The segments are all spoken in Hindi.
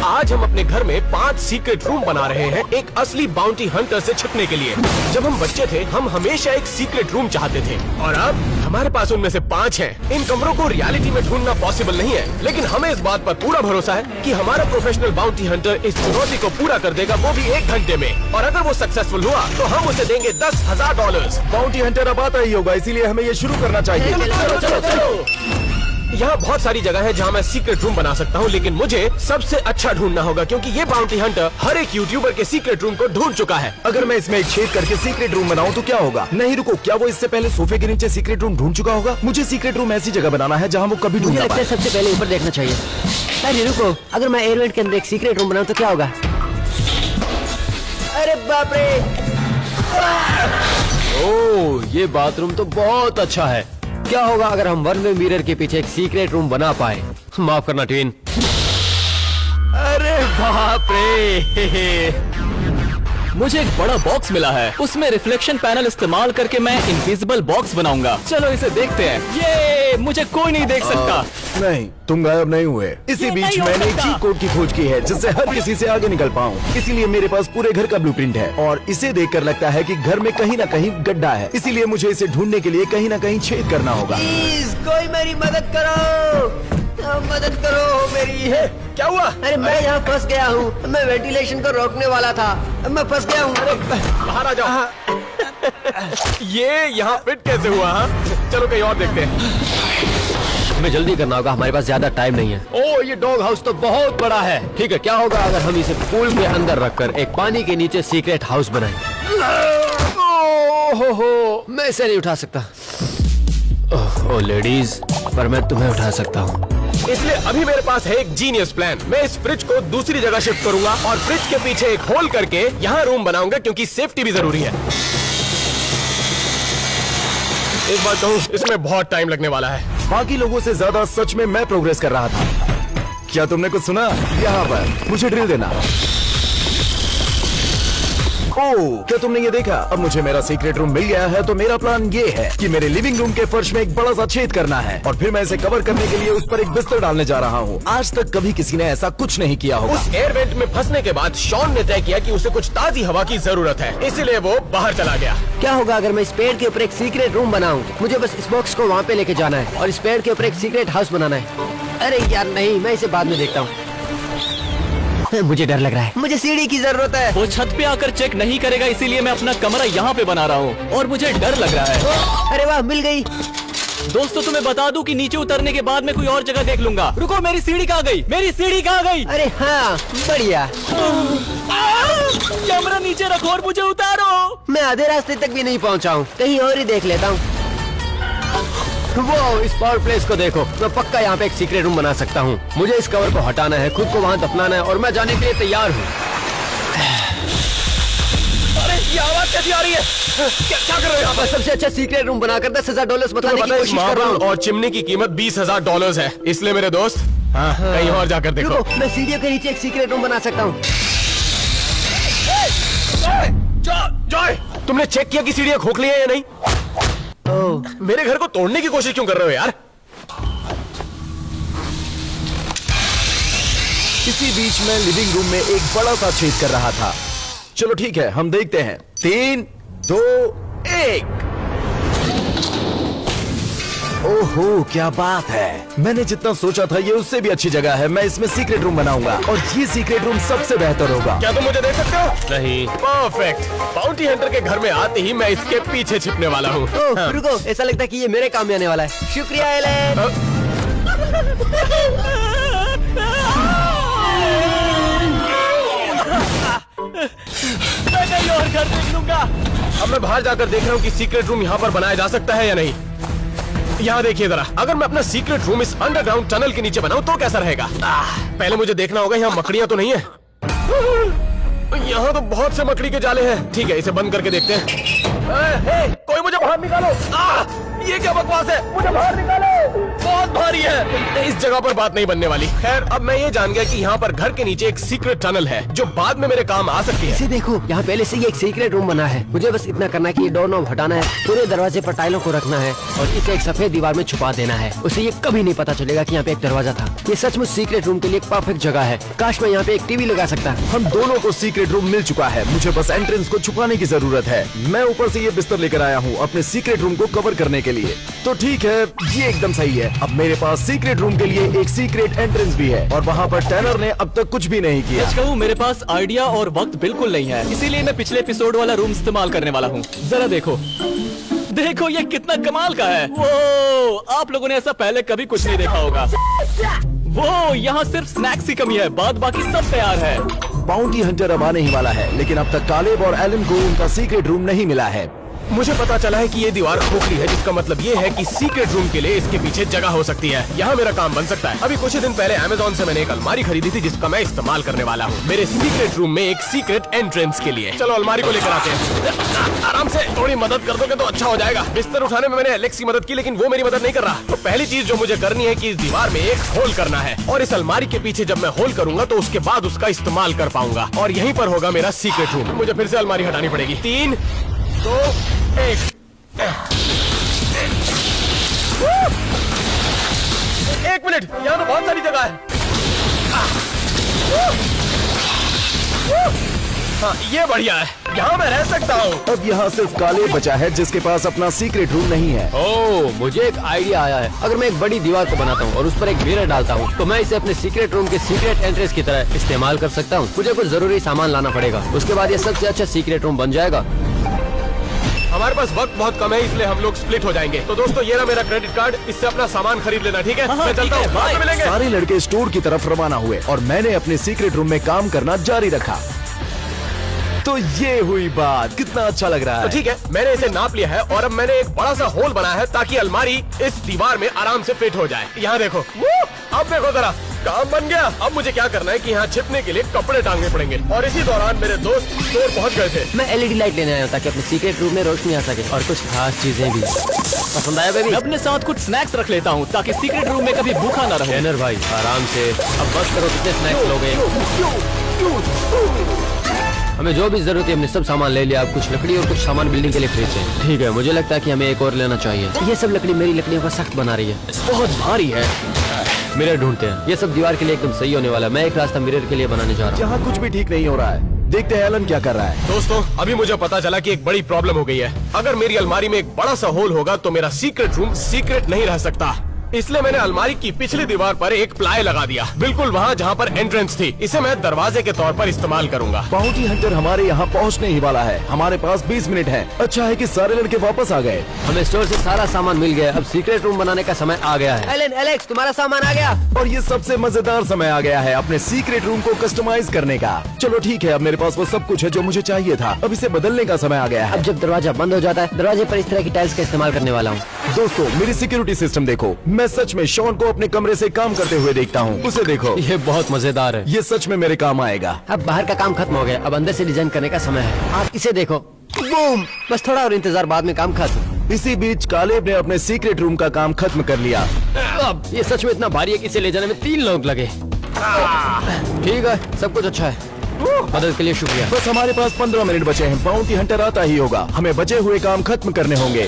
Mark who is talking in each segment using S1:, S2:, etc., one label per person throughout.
S1: आज हम अपने घर में 5 सीक्रेट रूम बना रहे हैं एक असली बाउंटी हंटर से छिपने के लिए। जब हम बच्चे थे हम हमेशा एक सीक्रेट रूम चाहते थे और अब हमारे पास उनमें से 5 हैं। इन कमरों को रियलिटी में ढूंढना पॉसिबल नहीं है, लेकिन हमें इस बात पर पूरा भरोसा है कि हमारा प्रोफेशनल बाउंटी हंटर इस चुनौती को पूरा कर देगा, वो भी 1 घंटे में। और अगर वो सक्सेसफुल हुआ तो हम उसे देंगे $10,000।
S2: बाउंटी हंटर अब आता ही होगा, इसीलिए हमें ये शुरू करना चाहिए।
S1: चलो चलो चलो। यहाँ बहुत सारी जगह है जहाँ मैं सीक्रेट रूम बना सकता हूँ, लेकिन मुझे सबसे अच्छा ढूंढना होगा क्योंकि ये बाउंटी हंटर हर एक यूट्यूबर के सीक्रेट रूम को ढूंढ चुका है।
S2: अगर मैं इसमें एक छेद करके सीक्रेट रूम बनाऊं तो क्या होगा? नहीं रुको, क्या वो इससे पहले सोफे के नीचे सीक्रेट रूम ढूंढ चुका होगा? मुझे सीक्रेट रूम ऐसी जगह बनाना है जहाँ वो कभी ढूंढ
S3: मुझे
S2: ना
S3: लगता है
S2: पाए।
S3: सबसे पहले ऊपर देखना चाहिए। अरे रुको, अगर मैं एयरवेंट के अंदर एक सीक्रेट रूम बनाऊं तो क्या होगा? अरे बाप रे! ओह, ये बाथरूम तो बहुत अच्छा है। क्या होगा अगर हम वन वे मिरर के पीछे एक सीक्रेट रूम बना पाए? माफ करना ट्विन। अरे बाप रे!
S4: मुझे एक बड़ा बॉक्स मिला है, उसमें रिफ्लेक्शन पैनल इस्तेमाल करके मैं इनविजिबल बॉक्स बनाऊंगा। चलो इसे देखते हैं। ये मुझे कोई नहीं देख सकता।
S2: नहीं, तुम गायब नहीं हुए। इसी
S4: ये
S2: बीच
S4: नहीं हो
S2: मैंने एक
S4: सकता।
S2: चीट कोड की खोज की है जिससे हर किसी से आगे निकल पाऊँ। इसीलिए मेरे पास पूरे घर का ब्लूप्रिंट है और इसे देखकर लगता है कि घर में कहीं ना कहीं गड्ढा है। इसीलिए मुझे इसे ढूंढने के लिए कहीं ना कहीं छेद करना होगा।
S3: प्लीज कोई मेरी मदद करो, मदद करो मेरी।
S1: क्या हुआ?
S3: अरे मैं यहाँ फंस गया हूँ। मैं वेंटिलेशन को रोकने वाला था, मैं फंस गया हूँ।
S1: बाहर आ जाओ। ये यहाँ फिट कैसे हुआ? हाँ? चलो कहीं और देखते हैं।
S3: हमें जल्दी करना होगा, हमारे पास ज्यादा टाइम नहीं है। ओह, ये डॉग हाउस तो बहुत बड़ा है। ठीक है, क्या होगा अगर हम इसे पूल के अंदर रखकर एक पानी के नीचे सीक्रेट हाउस बनाएं? ओह, मैं इसे नहीं उठा सकता। ओह लेडीज, पर मैं तुम्हें उठा सकता हूँ।
S1: इसलिए अभी मेरे पास है एक जीनियस प्लान। मैं इस फ्रिज को दूसरी जगह शिफ्ट करूंगा और फ्रिज के पीछे एक होल करके यहाँ रूम बनाऊंगा क्योंकि सेफ्टी भी जरूरी है। एक बात कहूँ, इसमें बहुत टाइम लगने वाला है।
S2: बाकी लोगों से ज्यादा सच में मैं प्रोग्रेस कर रहा था। क्या तुमने कुछ सुना? यहाँ पर मुझे ड्रिल देना। ओह, क्या तुमने ये देखा? अब मुझे मेरा सीक्रेट रूम मिल गया है तो मेरा प्लान ये है कि मेरे लिविंग रूम के फर्श में एक बड़ा सा छेद करना है और फिर मैं इसे कवर करने के लिए उस पर एक बिस्तर डालने जा रहा हूँ। आज तक कभी किसी ने ऐसा कुछ नहीं किया होगा।
S1: उस एयर वेंट में फंसने के बाद शॉन ने तय किया कि उसे कुछ ताजी हवा की जरूरत है, इसीलिए वो बाहर चला गया।
S3: क्या होगा अगर मैं इस पेड़ के ऊपर एक सीक्रेट रूम बनाऊं? मुझे बस इस बॉक्स को वहाँ पे लेके जाना है और इस पेड़ के ऊपर एक सीक्रेट हाउस बनाना है। अरे यार नहीं, मैं इसे बाद में देखता हूँ। मुझे डर लग रहा है, मुझे सीढ़ी की जरूरत है।
S4: वो छत पे आकर चेक नहीं करेगा, इसीलिए मैं अपना कमरा यहाँ पे बना रहा हूँ और मुझे डर लग रहा है।
S3: अरे वाह, मिल गई।
S4: दोस्तों तुम्हें बता दूं कि नीचे उतरने के बाद मैं कोई और जगह देख लूंगा। रुको, मेरी सीढ़ी कहाँ गई? मेरी सीढ़ी कहाँ गई?
S3: अरे हाँ, बढ़िया।
S4: कैमरा नीचे रखो और मुझे उतारो।
S3: मैं आधे रास्ते तक भी नहीं पहुँचा हूँ, कहीं और ही देख लेता हूँ। वो इस पावर प्लेस को देखो, मैं पक्का यहाँ पे एक सीक्रेट रूम बना सकता हूँ। मुझे इस कवर को हटाना है, खुद को वहाँ दफनाना है और मैं जाने के लिए तैयार हूँ।
S1: अरे ये आवाज कैसी आ रही है? क्या कर रहे हो यहाँ
S3: मैं
S1: पर?
S3: सबसे अच्छा सीक्रेट रूम बनाकर $10,000 बताने की
S1: पता है,
S3: कोशिश कर रहा
S1: मार्बल
S3: हूँ।
S1: और चिमनी की कीमत $20,000 है, इसलिए मेरे दोस्त हाँ कहीं और जाकर देखो।
S3: रुको, मैं सीढ़ियों के नीचे एक सीक्रेट रूम बना सकता हूँ।
S1: जॉय, तुमने चेक किया कि सीढ़ियाँ खोखली है या नहीं? मेरे घर को तोड़ने की कोशिश क्यों कर रहे हो यार?
S2: इसी बीच में लिविंग रूम में एक बड़ा सा छेद कर रहा था। चलो ठीक है, हम देखते हैं। 3, 2, 1। ओहो, क्या बात है। मैंने जितना सोचा था ये उससे भी अच्छी जगह है। मैं इसमें सीक्रेट रूम बनाऊंगा और ये सीक्रेट रूम सबसे बेहतर होगा।
S1: क्या तुम मुझे देख सकते हो?
S4: नहीं।
S1: परफेक्ट। बाउंटी हंटर के घर में आते ही मैं इसके पीछे छिपने वाला हूँ।
S3: ओह, रुको, ऐसा लगता है कि ये मेरे काम में आने वाला है। शुक्रिया एलेन।
S4: मैं कहीं और घर देख लूंगा।
S1: अब मैं बाहर जाकर देख रहा हूँ कि सीक्रेट रूम यहाँ पर बनाया जा सकता है या नहीं। यहाँ देखिए जरा, अगर मैं अपना सीक्रेट रूम इस अंडरग्राउंड टनल के नीचे बनाऊं तो कैसा रहेगा? पहले मुझे देखना होगा यहाँ मकड़ियाँ तो नहीं है। यहाँ तो बहुत से मकड़ी के जाले हैं। ठीक है, इसे बंद करके देखते हैं। कोई मुझे बाहर निकालो। ये क्या बकवास है? मुझे बाहर निकालो, बहुत भारी है। इस जगह पर बात नहीं बनने वाली। खैर, अब मैं ये जान गया कि यहाँ पर घर के नीचे एक सीक्रेट टनल है जो बाद में मेरे काम आ सकती है।
S3: इसे देखो, यहाँ पहले से ही एक सीक्रेट रूम बना है। मुझे बस इतना करना है कि ये डोर नॉब हटाना है, पूरे दरवाजे पर टाइलों को रखना है और इसे एक सफेद दीवार में छुपा देना है। उसे ये कभी नहीं पता चलेगा कि यहाँ पे एक दरवाजा था। ये सचमुच सीक्रेट रूम के लिए एक परफेक्ट जगह है। काश मैं यहाँ पे एक टीवी लगा सकता।
S2: हम दोनों को सीक्रेट रूम मिल चुका है, मुझे बस एंट्रेंस को छुपाने की जरूरत है। मैं ऊपर से ये बिस्तर लेकर आया हूँ अपने सीक्रेट रूम को कवर करने के लिए। तो ठीक है, ये एकदम सही है। अब मेरे पास सीक्रेट रूम के लिए एक सीक्रेट एंट्रेंस भी है और वहाँ पर टैनर ने अब तक कुछ भी नहीं किया।
S4: सच कहूँ, मेरे पास आइडिया और वक्त बिल्कुल नहीं है, इसीलिए मैं पिछले एपिसोड वाला रूम इस्तेमाल करने वाला हूँ। जरा देखो, देखो ये कितना कमाल का है। वो आप लोगों ने ऐसा पहले कभी कुछ नहीं देखा होगा। वो यहाँ सिर्फ स्नैक्स की कमी है, बाद बाकी सब तैयार है।
S2: बाउंटी हंटर अब आने ही वाला है, लेकिन अब तक कालेब और एलन को उनका सीक्रेट रूम नहीं मिला है।
S1: मुझे पता चला है कि ये दीवार खोखली है, जिसका मतलब ये है कि सीक्रेट रूम के लिए इसके पीछे जगह हो सकती है। यहाँ मेरा काम बन सकता है। अभी कुछ ही दिन पहले अमेज़न से मैंने एक अलमारी खरीदी थी जिसका मैं इस्तेमाल करने वाला हूँ मेरे सीक्रेट रूम में एक सीक्रेट एंट्रेंस के लिए। चलो अलमारी को लेकर आते हैं। आराम से, थोड़ी मदद कर दोगे तो अच्छा हो जाएगा। बिस्तर उठाने में मैंने एलेक्स की मदद की, लेकिन वो मेरी मदद नहीं कर रहा। तो पहली चीज जो मुझे करनी है कि इस दीवार में एक होल करना है और इस अलमारी के पीछे जब मैं होल करूंगा तो उसके बाद उसका इस्तेमाल कर पाऊंगा और यहीं पर होगा मेरा सीक्रेट रूम। मुझे फिर से अलमारी हटानी पड़ेगी। 3, 2, 1। एक मिनट, यहाँ तो बहुत सारी जगह है। हाँ, ये बढ़िया है, यहाँ मैं रह सकता हूँ।
S2: अब यहाँ सिर्फ कालेब बचा है जिसके पास अपना सीक्रेट रूम नहीं है।
S3: ओह, मुझे एक आइडिया आया है। अगर मैं एक बड़ी दीवार को बनाता हूँ और उस पर एक मिरर डालता हूँ तो मैं इसे अपने सीक्रेट रूम के सीक्रेट एंट्रेंस की तरह इस्तेमाल कर सकता हूँ। मुझे कुछ जरूरी सामान लाना पड़ेगा, उसके बाद ये सबसे अच्छा सीक्रेट रूम बन जाएगा।
S1: हमारे पास वक्त बहुत कम है, इसलिए हम लोग स्प्लिट हो जाएंगे। तो दोस्तों, ये रहा मेरा क्रेडिट कार्ड, इससे अपना सामान खरीद लेना, ठीक है? मैं चलता हूँ, बाद में मिलेंगे।
S2: सारे लड़के स्टोर की तरफ रवाना हुए और मैंने अपने सीक्रेट रूम में काम करना जारी रखा। तो ये हुई बात, कितना अच्छा लग रहा
S1: तो
S2: है।
S1: ठीक है, मैंने इसे नाप लिया है और अब मैंने एक बड़ा सा होल बनाया है ताकि अलमारी इस दीवार में आराम से फिट हो जाए। यहाँ देखो, अब देखो जरा, काम बन गया। अब मुझे क्या करना है कि यहाँ छिपने के लिए कपड़े टांगने पड़ेंगे। और इसी दौरान मेरे दोस्त स्टोर पहुँच गए थे।
S3: मैं एलईडी लाइट लेने आया हूँ ताकि अपने सीक्रेट रूम में रोशनी आ सके और कुछ खास चीजें भी। पसंद आया बेबी?
S4: मैं अपने साथ कुछ स्नैक्स रख लेता हूँ ताकि सीक्रेट रूम में कभी भूखा न रहूं।
S3: टैनर भाई, आराम से। अब बस करो, कितने स्नैक्स लोगे? हमें जो भी जरूरत है हमने सब सामान ले लिया। अब कुछ लकड़ी और कुछ सामान बिल्डिंग के लिए खरीदते हैं। ठीक है, मुझे लगता है कि हमें एक और लेना चाहिए। ये सब लकड़ी मेरी लकड़ियों को सख्त बना रही है, बहुत भारी है। मिरर ढूंढते हैं, ये सब दीवार के लिए एकदम सही होने वाला है। मैं एक रास्ता मिरर के लिए बनाने जा रहा हूँ।
S2: यहाँ कुछ भी ठीक नहीं हो रहा है। देखते हैं एलन क्या कर रहा है।
S1: दोस्तों, अभी मुझे पता चला कि एक बड़ी प्रॉब्लम हो गई है। अगर मेरी अलमारी में एक बड़ा सा होल होगा तो मेरा सीक्रेट रूम सीक्रेट नहीं रह सकता। इसलिए मैंने अलमारी की पिछली दीवार पर एक प्लाई लगा दिया, बिल्कुल वहाँ जहाँ पर एंट्रेंस थी। इसे मैं दरवाजे के तौर पर इस्तेमाल करूंगा।
S2: बाउंटी हंटर हमारे यहाँ पहुँचने ही वाला है। हमारे पास 20 मिनट है। अच्छा है कि सारे लड़के वापस आ गए।
S3: हमें स्टोर से सारा सामान मिल गया। अब सीक्रेट रूम बनाने का समय आ गया है। एलन, एलेक्स, तुम्हारा सामान आ गया।
S2: और ये सबसे मजेदार समय आ गया है अपने सीक्रेट रूम को कस्टमाइज करने का। चलो ठीक है, अब मेरे पास वो सब कुछ है जो मुझे चाहिए था। अब इसे बदलने का समय आ गया है।
S3: अब जब दरवाजा बंद हो जाता है, दरवाजे पर इस तरह की टाइल्स का इस्तेमाल करने वाला हूँ।
S2: दोस्तों, मेरी सिक्योरिटी सिस्टम देखो। मैं सच में शॉन को अपने कमरे से काम करते हुए देखता हूँ। उसे देखो,
S3: ये बहुत मजेदार है।
S2: ये सच में मेरे काम आएगा।
S3: अब बाहर का काम खत्म हो गया, अब अंदर से डिजाइन करने का समय है। आप इसे देखो, बूम! बस थोड़ा और इंतजार, बाद में काम खत्म।
S2: इसी बीच कालेब ने अपने सीक्रेट रूम का काम खत्म कर लिया।
S3: अब ये सच में इतना भारी है कि इसे ले जाने में 3 लोग लगे। ठीक है, सब कुछ अच्छा है। मदद के लिए शुक्रिया।
S2: बस हमारे पास 15 मिनट बचे हैं। बाउंटी हंटर आता ही होगा। हमें बचे हुए काम खत्म करने होंगे।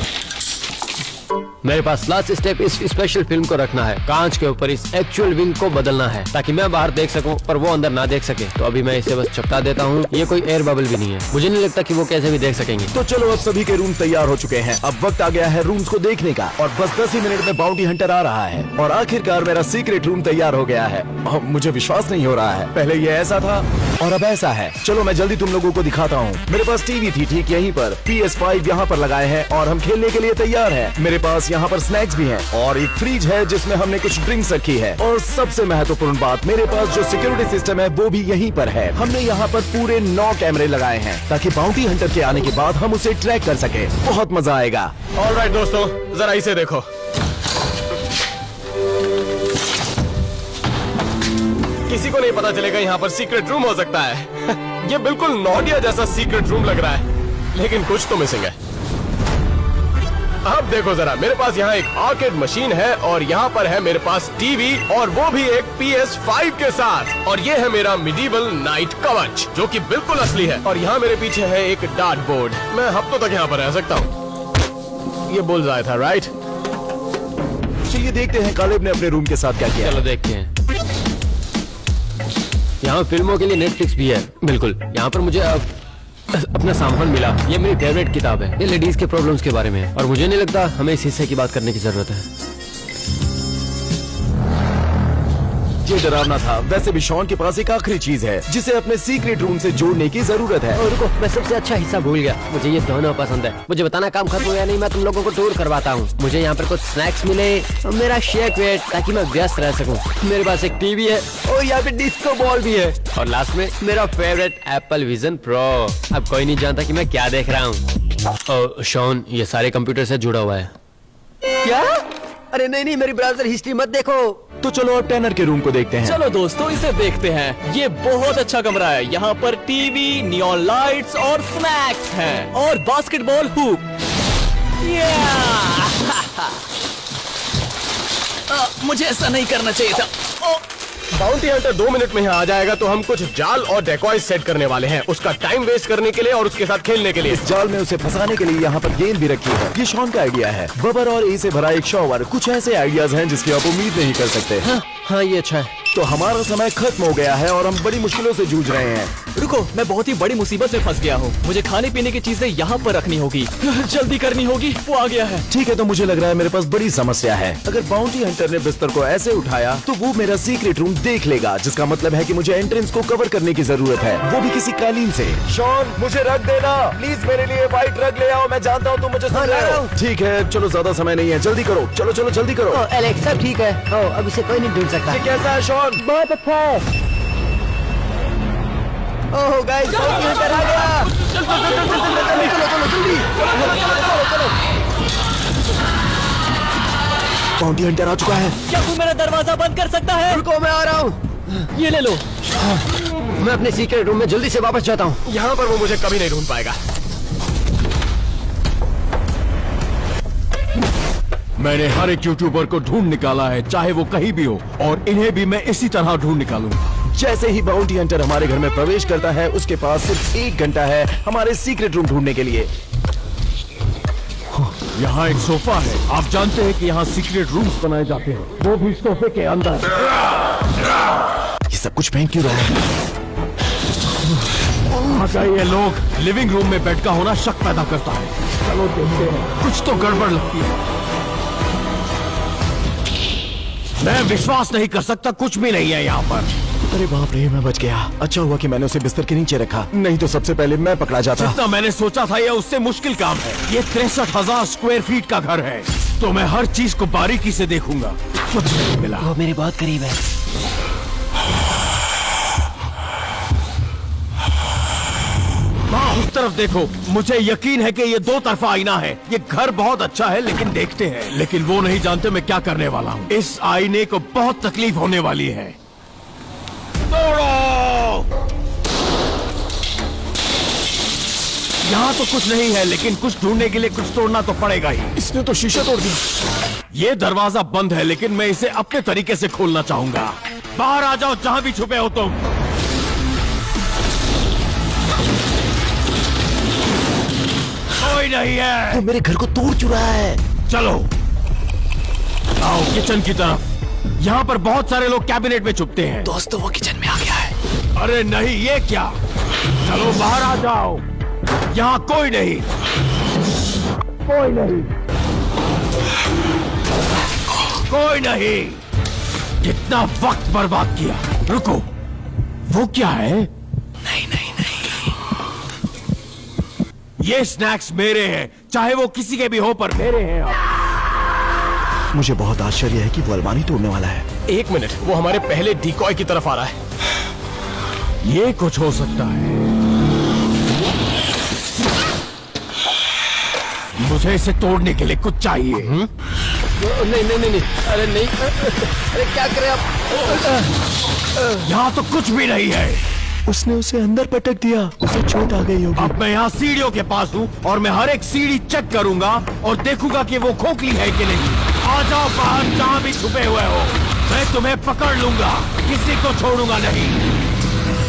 S3: मेरे पास लास्ट स्टेप इस स्पेशल फिल्म को रखना है। कांच के ऊपर इस एक्चुअल विंग को बदलना है ताकि मैं बाहर देख सकूं पर वो अंदर ना देख सके। तो अभी मैं इसे बस चपका देता हूं। ये कोई एयर बबल भी नहीं है, मुझे नहीं लगता कि वो कैसे भी देख सकेंगे।
S2: तो चलो, अब सभी के रूम तैयार हो चुके हैं। अब वक्त आ गया है रूम्स को देखने का और बस 10 ही मिनट में बाउंटी हंटर आ रहा है और आखिरकार मेरा सीक्रेट रूम तैयार हो गया है। मुझे विश्वास नहीं हो रहा है, पहले ये ऐसा था और अब ऐसा है। चलो मैं जल्दी तुम लोगों को दिखाता हूँ। मेरे पास टीवी थी ठीक यहीं पर, PS5 यहाँ पर लगाए हैं और हम खेलने के लिए तैयार हैं। मेरे पास यहाँ पर स्नैक्स भी हैं और एक फ्रिज है जिसमें हमने कुछ ड्रिंक्स रखी है। और सबसे महत्वपूर्ण बात, मेरे पास जो सिक्योरिटी सिस्टम है वो भी यहीं पर है। हमने यहाँ पर पूरे 9 कैमरे लगाए हैं ताकि बाउंटी हंटर के आने के बाद हम उसे ट्रैक कर सके। बहुत मजा आएगा।
S1: ऑलराइट दोस्तों, जरा इसे देखो। किसी को नहीं पता चलेगा यहाँ पर सीक्रेट रूम हो सकता है। ये बिल्कुल नॉर्डिया जैसा सीक्रेट रूम लग रहा है, लेकिन कुछ तो मिसिंग है। अब देखो जरा, मेरे पास यहाँ एक आर्केड मशीन है और यहाँ पर है मेरे पास टीवी और वो भी एक PS5 के साथ। और ये है मेरा मिडीवल नाइट कवच जो कि बिल्कुल असली है। और यहाँ मेरे पीछे है एक डार्ट बोर्ड। मैं हफ्तों तक यहाँ पर रह सकता हूँ। ये बुलसआई था, राइट?
S2: चलिए देखते हैं कालेब ने अपने रूम के साथ क्या किया।
S3: चलो देखते हैं। यहाँ फिल्मों के लिए नेटफ्लिक्स भी है। बिल्कुल, यहाँ पर मुझे अपना सामान मिला। ये मेरी फेवरेट किताब है। ये लेडीज के प्रॉब्लम्स के बारे में है और मुझे नहीं लगता हमें इस हिस्से की बात करने की जरूरत है।
S2: ये डरावना था। वैसे भी शॉन के पास एक आखिरी चीज है जिसे अपने सीक्रेट रूम से जोड़ने की जरूरत है।
S3: और रुको, मैं सबसे अच्छा हिस्सा भूल गया। मुझे ये दोनों पसंद है। मुझे बताना काम खत्म हो या नहीं, मैं तुम लोगों को टूर करवाता हूँ। मुझे यहाँ पर कुछ स्नैक्स मिले और मेरा शेक वेट ताकि मैं व्यस्त रह सकूँ। मेरे पास एक टीवी है और यहाँ पे डिस्को बॉल भी है और लास्ट में मेरा फेवरेट एप्पल विजन प्रो। अब कोई नहीं जानता कि मैं क्या देख रहा हूँ। शॉन, ये सारे कंप्यूटर से जुड़ा हुआ है। क्या? अरे नहीं, मेरी ब्राउजर हिस्ट्री मत देखो।
S2: तो चलो अब टैनर के रूम को देखते हैं।
S4: चलो दोस्तों, इसे देखते हैं। ये बहुत अच्छा कमरा है। यहाँ पर टीवी, नियॉन लाइट्स और स्नैक्स हैं और बास्केटबॉल हुप। मुझे ऐसा नहीं करना चाहिए था।
S1: बाउंटी हंटर 2 मिनट में यहाँ आ जाएगा तो हम कुछ जाल और डेकॉय सेट करने वाले हैं, उसका टाइम वेस्ट करने के लिए और उसके साथ खेलने के लिए।
S2: इस जाल में उसे फंसाने के लिए यहाँ पर गेंद भी रखी है। ये शॉन का आइडिया है। बबर और ए से भरा एक शॉवर। कुछ ऐसे आइडियाज हैं जिसकी आप उम्मीद नहीं कर सकते।
S3: हाँ, ये अच्छा है।
S2: तो हमारा समय खत्म हो गया है और हम बड़ी मुश्किलों से जूझ रहे हैं।
S4: रुको, मैं बहुत ही बड़ी मुसीबत में फंस गया हूँ। मुझे खाने पीने की चीजें यहाँ पर रखनी होगी। जल्दी करनी होगी। वो आ गया है।
S2: ठीक है, तो मुझे लग रहा है मेरे पास बड़ी समस्या है। अगर बाउंटी हंटर ने बिस्तर को ऐसे उठाया तो वो मेरा सीक्रेट रूम देख लेगा, जिसका मतलब है कि मुझे एंट्रेंस को कवर करने की जरूरत है, वो भी किसी कालीन से। शॉन, मुझे रख देना प्लीज। मेरे लिए व्हाइट रग ले आओ। मैं जानता हूँ तुम मुझे सुन रहे हो। ठीक है, चलो ज्यादा समय नहीं है, जल्दी करो। चलो चलो जल्दी करो।
S3: एलेक्सा, ठीक है। अब इसे कोई नहीं ढूंढ सकता।
S2: ये कैसा है शॉन?
S3: बहुत अच्छा है। ओह गाइस, बाउंटी हंटर आ गया।
S2: बाउंटी हंटर आ चुका है।
S4: क्या तू मेरा दरवाजा बंद कर सकता है?
S3: रुको, मैं आ रहा हूँ।
S4: ये ले लो।
S3: मैं अपने सीक्रेट रूम में जल्दी से वापस जाता हूँ।
S1: यहाँ पर वो मुझे कभी नहीं ढूंढ पाएगा।
S5: मैंने हर एक यूट्यूबर को ढूंढ निकाला है, चाहे वो कहीं भी हो, और इन्हें भी मैं इसी तरह ढूंढ निकालूंगा।
S2: जैसे ही बाउंटी हंटर हमारे घर में प्रवेश करता है, उसके पास सिर्फ 1 घंटा है हमारे सीक्रेट रूम ढूंढने के लिए।
S5: यहाँ एक सोफा है। आप जानते हैं कि यहाँ सीक्रेट रूम्स बनाए जाते हैं, वो भी सोफे के अंदर।
S2: ये सब कुछ फेंक क्यों रहा है?
S5: ये लोग लिविंग रूम में बेड का होना शक पैदा करता है। चलो देखते हैं, कुछ तो गड़बड़ लगती है। मैं विश्वास नहीं कर सकता, कुछ भी नहीं है यहाँ पर।
S2: अरे बाप रे, मैं बच गया। अच्छा हुआ कि मैंने उसे बिस्तर के नीचे रखा, नहीं तो सबसे पहले मैं पकड़ा जाता।
S5: जितना मैंने सोचा था ये उससे मुश्किल काम है। ये 63,000 स्क्वायर फीट का घर है, तो मैं हर चीज को बारीकी से देखूंगा। कुछ नहीं मिला।
S3: वो मेरे बहुत करीब है।
S5: हाँ, उस तरफ देखो। मुझे यकीन है कि ये 2 तरफा आईना है। ये घर बहुत अच्छा है, लेकिन देखते हैं। लेकिन वो नहीं जानते मैं क्या करने वाला हूँ। इस आईने को बहुत तकलीफ होने वाली है। तोड़ो! यहाँ तो कुछ नहीं है, लेकिन कुछ ढूंढने के लिए कुछ तोड़ना तो पड़ेगा ही।
S2: इसने तो शीशा तोड़ दिया।
S5: ये दरवाजा बंद है, लेकिन मैं इसे अपने तरीके से खोलना चाहूंगा। बाहर आ जाओ, जहां भी छुपे हो तुम। कोई नहीं है।
S2: वो मेरे घर को तोड़ चुका है।
S5: चलो आओ किचन की तरफ। यहाँ पर बहुत सारे लोग कैबिनेट में छुपते हैं।
S2: दोस्तों, वो किचन में आ गया है।
S5: अरे नहीं, ये क्या? चलो बाहर आ जाओ। यहाँ कोई नहीं, कोई नहीं, कोई नहीं। कितना वक्त बर्बाद किया। रुको, वो क्या है?
S2: नहीं नहीं नहीं।
S5: ये स्नैक्स मेरे हैं, चाहे वो किसी के भी हो, पर मेरे हैं अब।
S2: मुझे बहुत आश्चर्य है कि वो अलमारी तोड़ने वाला है।
S1: 1 मिनट, वो हमारे पहले डिकॉय की तरफ आ रहा है।
S5: ये कुछ हो सकता है। मुझे इसे तोड़ने के लिए कुछ चाहिए।
S3: नहीं नहीं नहीं, अरे नहीं, अरे क्या करें आप?
S5: यहाँ तो कुछ भी नहीं है।
S2: उसने उसे अंदर पटक दिया, उसे चोट आ गई होगी।
S5: अब मैं यहाँ सीढ़ियों के पास हूँ और मैं हर एक सीढ़ी चेक करूंगा और देखूंगा कि वो खोखली है कि नहीं। आ जाओ बाहर, जहाँ भी छुपे हुए हो, मैं तुम्हें पकड़ लूंगा, किसी को छोड़ूंगा नहीं।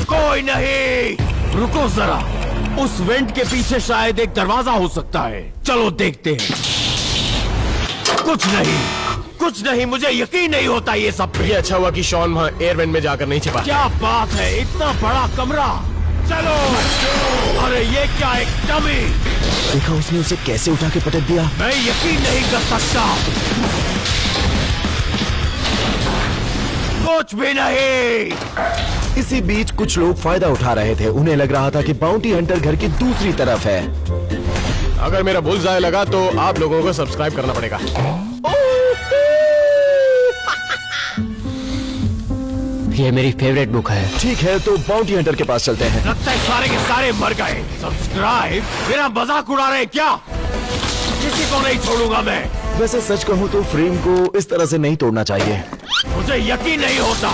S5: कोई नहीं, रुको जरा, उस वेंट के पीछे शायद एक दरवाजा हो सकता है। चलो देखते हैं। कुछ नहीं, कुछ नहीं, मुझे यकीन नहीं होता ये सब पे।
S1: ये अच्छा हुआ कि शॉन वहाँ एयर वेंट में जाकर नहीं छिपा।
S5: क्या बात है, इतना बड़ा कमरा। चलो, अरे ये क्या, एक डमी।
S2: देखा उसने उसे कैसे उठा के पटक दिया।
S5: मैं यकीन नहीं कर सकता। कुछ भी नहीं।
S2: इसी बीच कुछ लोग फायदा उठा रहे थे। उन्हें लग रहा था कि बाउंटी हंटर घर की दूसरी तरफ है।
S1: अगर मेरा बुलजाय लगा तो आप लोगों को सब्सक्राइब करना पड़ेगा।
S3: ये मेरी फेवरेट बुक है।
S2: ठीक है, तो बाउंटी हंटर के पास चलते हैं।
S5: लगता है सारे के सारे मर गए। सब्सक्राइब? मेरा मजाक उड़ा रहे क्या? किसी को नहीं छोड़ूंगा मैं।
S2: वैसे सच कहूँ तो फ्रेम को इस तरह से नहीं तोड़ना चाहिए।
S5: मुझे यकीन नहीं होता।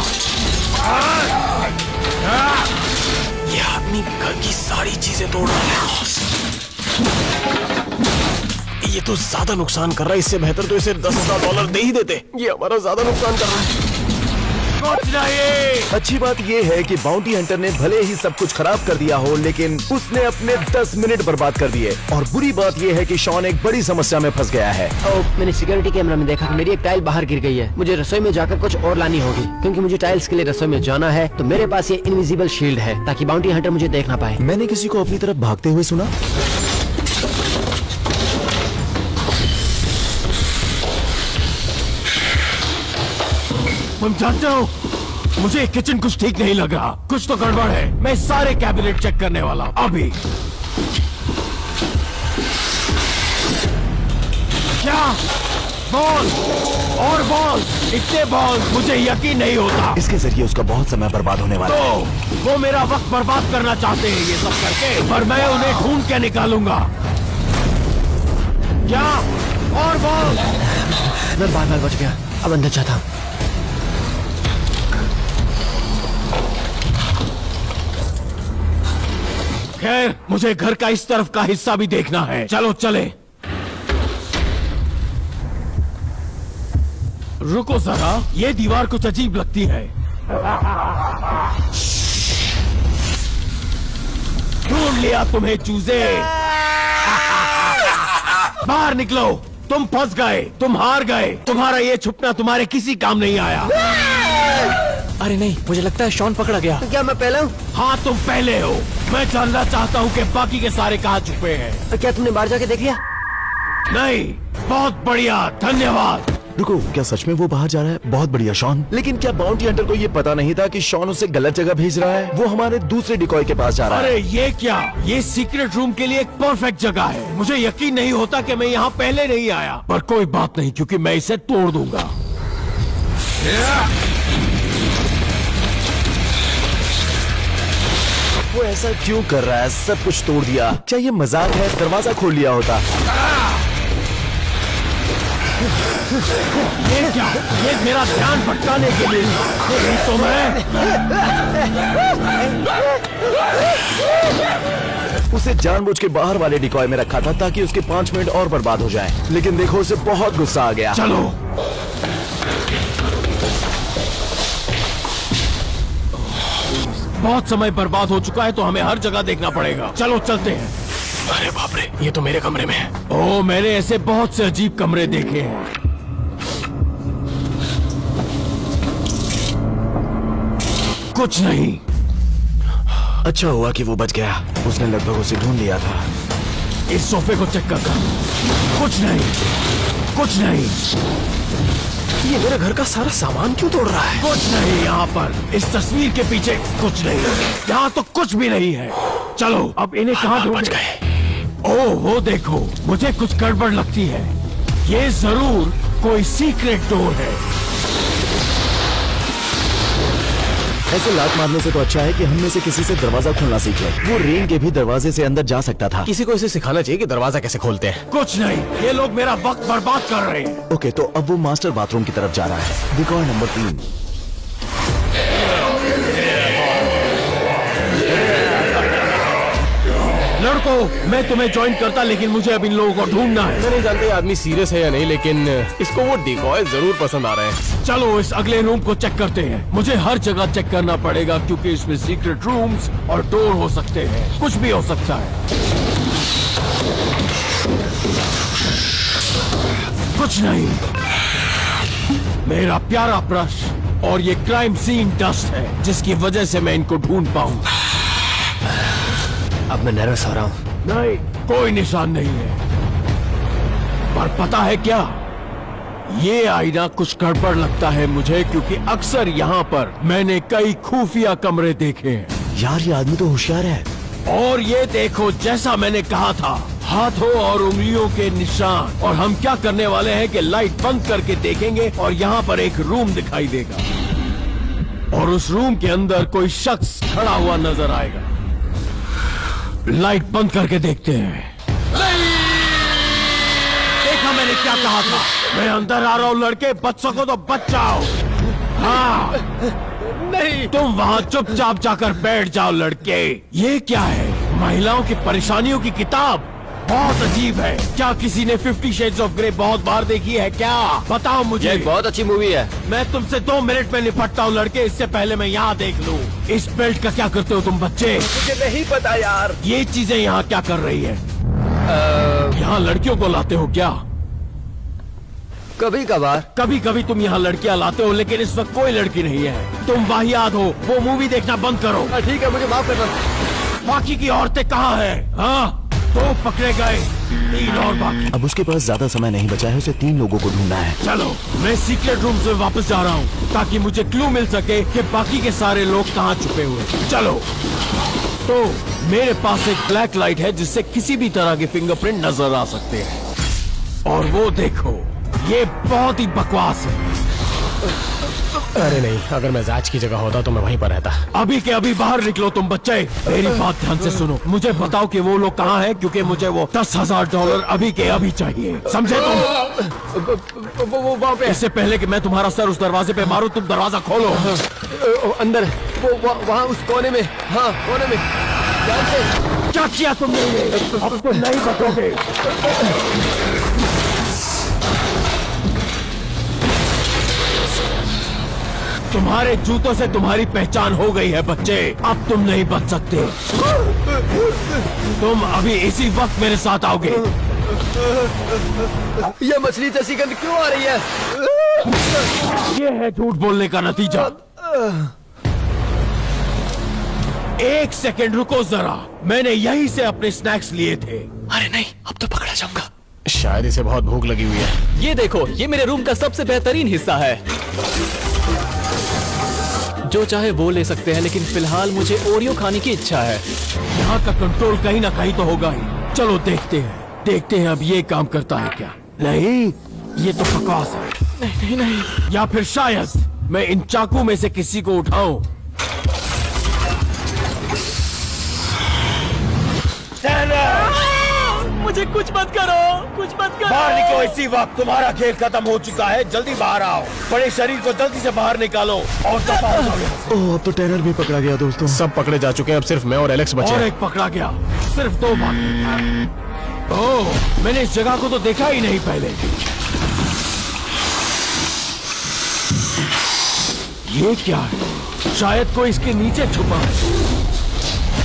S1: ये आदमी घर की सारी चीजें तोड़ रहा है। ये तो ज्यादा नुकसान कर रहा है, इससे बेहतर तो इसे $10,000 दे ही देते। ये हमारा ज्यादा नुकसान कर रहा है।
S5: कुछ नहीं।
S2: अच्छी बात यह है कि बाउंटी हंटर ने भले ही सब कुछ खराब कर दिया हो, लेकिन उसने अपने 10 मिनट बर्बाद कर दिए। और बुरी बात यह है कि शॉन एक बड़ी समस्या में फंस गया है।
S3: मैंने सिक्योरिटी कैमरा में देखा कि मेरी एक टाइल बाहर गिर गई है। मुझे रसोई में जाकर कुछ और लानी होगी, क्योंकि मुझे टाइल्स के लिए रसोई में जाना है। तो मेरे पास ये इनविजिबल शील्ड है, ताकि बाउंटी हंटर मुझे देख ना पाए।
S2: मैंने किसी को अपनी तरफ भागते हुए सुना।
S5: तुम जानते हो, मुझे किचन कुछ ठीक नहीं लग रहा। कुछ तो गड़बड़ है। मैं सारे कैबिनेट चेक करने वाला हूं अभी। क्या बॉल और बॉल, इतने बॉल, मुझे यकीन नहीं होता।
S2: इसके जरिए उसका बहुत समय बर्बाद होने वाला है।
S5: तो वो मेरा वक्त बर्बाद करना चाहते हैं ये सब करके, पर मैं उन्हें ढूंढ के निकालूंगा। क्या और बॉल?
S3: मैं बार-बार बच गया, अब अंदर जाता हूँ।
S5: खैर, मुझे घर का इस तरफ का हिस्सा भी देखना है। चलो चले। रुको जरा, ये दीवार कुछ अजीब लगती है। ढूंढ लिया तुम्हें चूजे। बाहर निकलो, तुम फंस गए, तुम हार गए। तुम्हारा ये छुपना तुम्हारे किसी काम नहीं आया।
S4: अरे नहीं, मुझे लगता है शॉन पकड़ा गया।
S3: क्या मैं पहला हूँ?
S5: हाँ, तुम पहले हो। मैं जानना चाहता हूँ कि बाकी के सारे कहाँ छुपे हैं।
S3: क्या तुमने बाहर जाके देख लिया?
S5: नहीं, बहुत बढ़िया, धन्यवाद।
S2: रुको, क्या सच में वो बाहर जा रहा है? बहुत बढ़िया शॉन। लेकिन क्या बाउंटी हंटर को ये पता नहीं था कि शॉन उसे गलत जगह भेज रहा है? वो हमारे दूसरे डिकॉय के पास जा रहा है।
S5: अरे ये क्या, ये सीक्रेट रूम के लिए एक परफेक्ट जगह है। मुझे यकीन नहीं होता कि मैं यहाँ पहले नहीं आया, पर कोई बात नहीं, क्योंकि मैं इसे तोड़ दूंगा।
S2: वो ऐसा क्यों कर रहा है? सब कुछ तोड़ दिया। क्या ये मजाक है? दरवाजा खोल लिया होता।
S5: ये क्या, ये मेरा ध्यान भटकाने के लिए। नहीं तो मैं
S2: उसे जानबूझ के बाहर वाले डिकॉय में रखा था ताकि उसके 5 मिनट और बर्बाद हो जाएं। लेकिन देखो, उसे बहुत गुस्सा आ गया।
S5: चलो। बहुत समय बर्बाद हो चुका है, तो हमें हर जगह देखना पड़ेगा। चलो चलते हैं।
S1: अरे बाप रे, ये तो मेरे कमरे में है।
S5: ओह, मैंने ऐसे बहुत से अजीब कमरे देखे हैं। कुछ नहीं।
S2: अच्छा हुआ कि वो बच गया। उसने लगभग उसे ढूंढ लिया था।
S5: इस सोफे को चेक करता। कुछ नहीं, कुछ नहीं।
S1: ये मेरे घर का सारा सामान क्यों तोड़ रहा है?
S5: कुछ नहीं यहाँ पर। इस तस्वीर के पीछे कुछ नहीं। यहाँ तो कुछ भी नहीं है। चलो, अब इन्हें कहाँ
S1: बच
S5: ढूंढें?
S1: गए।
S5: ओह, वो देखो, मुझे कुछ गड़बड़ लगती है। ये जरूर कोई सीक्रेट डोर है।
S2: ऐसे लात मारने से तो अच्छा है कि हम में से किसी से दरवाजा खोलना सीख ले। वो रेन के भी दरवाजे से अंदर जा सकता था।
S1: किसी को इसे सिखाना चाहिए कि दरवाजा कैसे खोलते हैं।
S5: कुछ नहीं, ये लोग मेरा वक्त बर्बाद कर रहे हैं।
S2: ओके, तो अब वो मास्टर बाथरूम की तरफ जा रहा है। Decoy number 3।
S5: लड़कों, मैं तुम्हें ज्वाइन करता, लेकिन मुझे अब इन लोगों को ढूंढना है।
S1: मैं नहीं जानता ये आदमी सीरियस है या नहीं, लेकिन इसको वो डिकॉय जरूर पसंद आ रहे हैं।
S5: चलो इस अगले रूम को चेक करते हैं। मुझे हर जगह चेक करना पड़ेगा क्योंकि इसमें सीक्रेट रूम्स और डोर हो सकते हैं, कुछ भी हो सकता है। कुछ नहीं, मेरा प्यारा ब्रश और ये क्राइम सीन डस्ट है जिसकी वजह से मैं इनको ढूंढ पाऊं।
S3: अब मैं नर्वस हो रहा हूँ।
S5: नहीं, कोई निशान नहीं है। पर पता है क्या, ये आईना कुछ गड़बड़ लगता है मुझे, क्योंकि अक्सर यहाँ पर मैंने कई खुफिया कमरे देखे हैं।
S2: यार ये आदमी तो होशियार है।
S5: और ये देखो, जैसा मैंने कहा था, हाथों और उंगलियों के निशान। और हम क्या करने वाले हैं कि लाइट बंद करके देखेंगे और यहाँ पर एक रूम दिखाई देगा और उस रूम के अंदर कोई शख्स खड़ा हुआ नजर आएगा। लाइट बंद करके देखते हैं। देखा मैंने क्या कहा था, मैं अंदर आ रहा हूँ। लड़के बच सको तो बच जाओ। हाँ नहीं, तुम वहाँ चुपचाप जाकर बैठ जाओ लड़के। ये क्या है, महिलाओं की परेशानियों की किताब? बहुत अजीब है। क्या किसी ने 50 Shades of Grey बहुत बार देखी है क्या? बताओ मुझे।
S3: ये बहुत अच्छी मूवी है।
S5: मैं तुमसे 2 मिनट में निपटता हूँ लड़के, इससे पहले मैं यहाँ देख लूँ। इस बेल्ट का क्या करते हो तुम बच्चे?
S2: मुझे नहीं पता यार।
S5: ये चीजें यहाँ क्या कर रही है? यहाँ लड़कियों को लाते हो क्या?
S3: कभी कभार।
S5: कभी कभी तुम यहाँ लड़कियाँ लाते हो, लेकिन इस वक्त कोई लड़की नहीं है। तुम वाहियात हो। वो मूवी देखना बंद करो।
S3: ठीक है, मुझे माफ करना।
S5: बाकी की औरतें कहाँ हैं? हाँ, 2 पकड़े गए, 3 और बाकी।
S2: अब उसके पास ज्यादा समय नहीं बचा है, उसे 3 लोगों को ढूंढना है।
S5: चलो, मैं सीक्रेट रूम से वापस जा रहा हूँ ताकि मुझे क्लू मिल सके कि बाकी के सारे लोग कहाँ छुपे हुए हैं। चलो। तो मेरे पास एक ब्लैक लाइट है जिससे किसी भी तरह के फिंगरप्रिंट नजर आ सकते हैं। और वो देखो, ये बहुत ही बकवास है।
S1: अरे नहीं, अगर मैं जांच की जगह होता तो मैं वहीं पर रहता।
S5: अभी के अभी बाहर निकलो तुम बच्चे। मेरी बात ध्यान से सुनो। मुझे बताओ कि वो लोग कहाँ हैं, क्योंकि मुझे वो $10,000 अभी के अभी चाहिए। समझे तुम?
S1: वो वहाँ पे।
S5: इससे पहले कि मैं तुम्हारा सर उस दरवाजे पे मारूं, तुम दरवाजा खोलो।
S3: अंदर वो वहाँ उस कोने में। हाँ, कोने में। ध्यान से।
S5: क्या किया तुमने? अब तो नहीं बचोगे। तुम्हारे जूतों से तुम्हारी पहचान हो गई है बच्चे, अब तुम नहीं बच सकते। तुम अभी इसी वक्त मेरे साथ आओगे।
S3: ये मछली जैसी गंध क्यों आ रही है?
S5: ये है झूठ बोलने का नतीजा। 1 सेकंड रुको जरा, मैंने यहीं से अपने स्नैक्स लिए थे।
S1: अरे नहीं, अब तो पकड़ा जाऊंगा। शायद इसे बहुत भूख लगी हुई है।
S4: ये देखो, ये मेरे रूम का सबसे बेहतरीन हिस्सा है। जो चाहे वो ले सकते हैं, लेकिन फिलहाल मुझे ओरियो खाने की इच्छा है।
S5: यहाँ का कंट्रोल कहीं ना कहीं तो होगा ही। चलो देखते हैं अब ये काम करता है क्या। नहीं, ये तो बकवास है। नहीं, या फिर शायद मैं इन चाकू में से किसी को उठाऊं।
S4: मुझे कुछ मत करो, कुछ मत करो।
S5: बाहर निकलो इसी वक्त, तुम्हारा खेल खत्म हो चुका है। जल्दी बाहर आओ। बड़े शरीर को जल्दी से बाहर निकालो और दफा हो जाओ यहाँ से।
S2: ओह, अब तो टैनर भी पकड़ा गया दोस्तों।
S1: सब पकड़े जा चुके हैं, अब सिर्फ मैं और एलेक्स बचे
S5: और
S1: हैं।
S5: एक पकड़ा गया, सिर्फ 2 बाकी। ओह, मैंने इस जगह को तो देखा ही नहीं पहले। ये क्या है? शायद कोई इसके नीचे छुपा है।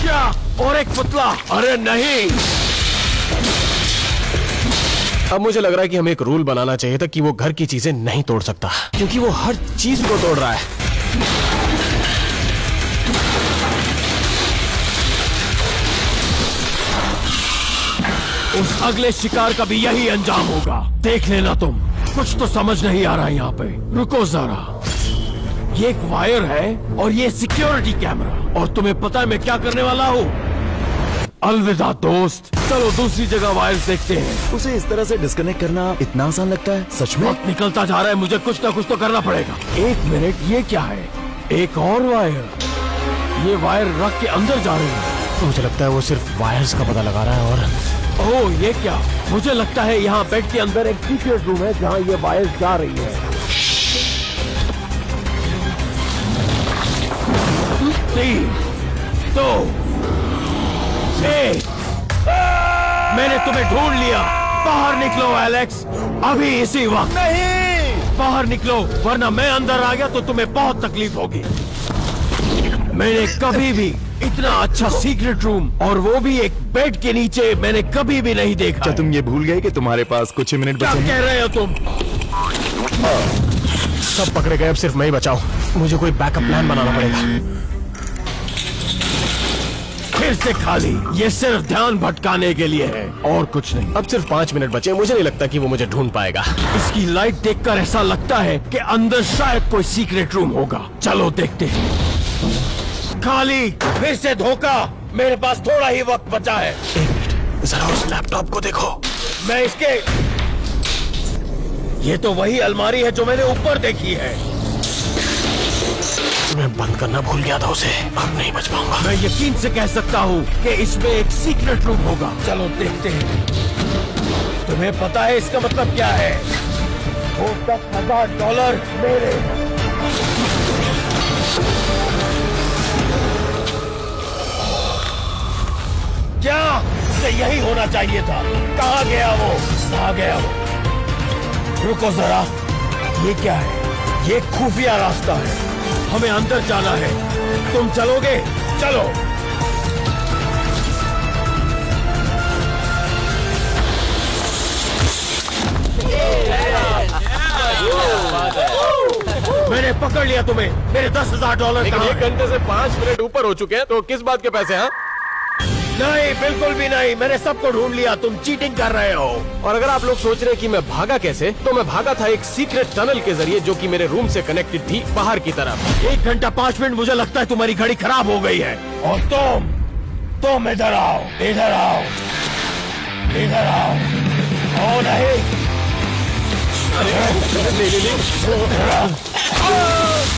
S5: क्या? और एक पुतला? अरे नहीं।
S1: अब मुझे लग रहा है कि हमें एक रूल बनाना चाहिए था कि वो घर की चीजें नहीं तोड़ सकता, क्योंकि वो हर चीज को तोड़ रहा है।
S5: उस अगले शिकार का भी यही अंजाम होगा। देख लेना तुम। कुछ तो समझ नहीं आ रहा है यहाँ पे। रुको जरा, ये एक वायर है और ये सिक्योरिटी कैमरा। और तुम्हें पता है मैं क्या करने वाला हूँ? अलविदा दोस्त। चलो दूसरी जगह वायर्स देखते हैं।
S2: उसे इस तरह से डिस्कनेक्ट करना इतना आसान लगता है? सच में?
S5: वक्त निकलता जा रहा है, मुझे कुछ ना कुछ तो करना पड़ेगा। 1 मिनट, ये क्या है? एक और वायर। ये वायर रख के अंदर जा रही है।
S1: मुझे लगता है वो सिर्फ वायर्स का पता लगा रहा है। और
S5: ओह, ये क्या? मुझे लगता है यहाँ बेड के अंदर एक सीक्रेट रूम है जहाँ ये वायर्स जा रही है। 3, 2, 1। तुम्हें ढूंढ लिया। बाहर निकलो एलेक्स, अभी इसी वक्त। नहीं, बाहर निकलो वरना मैं अंदर आ गया तो तुम्हें बहुत तकलीफ होगी। मैंने कभी भी इतना अच्छा सीक्रेट रूम, और वो भी एक बेड के नीचे, मैंने कभी भी नहीं देखा।
S2: क्या तुम ये भूल गए कि तुम्हारे पास कुछ ही मिनट
S5: क्या
S2: बचे हैं?
S5: कह रहे हो तुम?
S1: सब पकड़े गए, अब सिर्फ मैं ही बचाओ। मुझे कोई बैकअप प्लान बनाना पड़ेगा।
S5: फिर से खाली, ये सिर्फ ध्यान भटकाने के लिए है और कुछ नहीं।
S1: अब सिर्फ 5 मिनट बचे, मुझे नहीं लगता कि वो मुझे ढूंढ पाएगा।
S5: इसकी लाइट देखकर ऐसा लगता है कि अंदर शायद कोई सीक्रेट रूम होगा। चलो देखते हैं। खाली, फिर से धोखा। मेरे पास थोड़ा ही वक्त बचा है।
S1: एक मिनट, जरा उस लैपटॉप को देखो।
S5: मैं इसके, ये तो वही अलमारी है जो मैंने ऊपर देखी है।
S1: मैं बंद करना भूल गया था उसे, अब नहीं बच पाऊंगा।
S5: मैं यकीन से कह सकता हूँ कि इसमें एक सीक्रेट रूम होगा। चलो देखते हैं। तुम्हें पता है इसका मतलब क्या है? वो $10,000 मेरे। क्या उसे यही होना चाहिए था? कहाँ गया वो? कहाँ गया वो? रुको जरा, ये क्या है? ये खुफिया रास्ता है, हमें अंदर जाना है। तुम चलोगे? चलो। मैंने पकड़ लिया तुम्हें। मेरे $10,000
S1: लेकिन
S5: कहाँ
S1: 1
S5: हैं?
S1: घंटे से 5 मिनट ऊपर हो चुके हैं, तो किस बात के पैसे? हाँ,
S5: नहीं, बिल्कुल भी नहीं। मैंने सबको ढूंढ लिया। तुम चीटिंग कर रहे हो।
S1: और अगर आप लोग सोच रहे हैं कि मैं भागा कैसे, तो मैं भागा था एक सीक्रेट टनल के जरिए, जो कि मेरे रूम से कनेक्टेड थी बाहर की तरफ।
S5: 1 घंटा 5 मिनट, मुझे लगता है तुम्हारी घड़ी खराब हो गई है। और तुम इधर आओ, इधर आओ, इधर आओ। ओ नहीं,
S1: नहीं, नहीं, नहीं।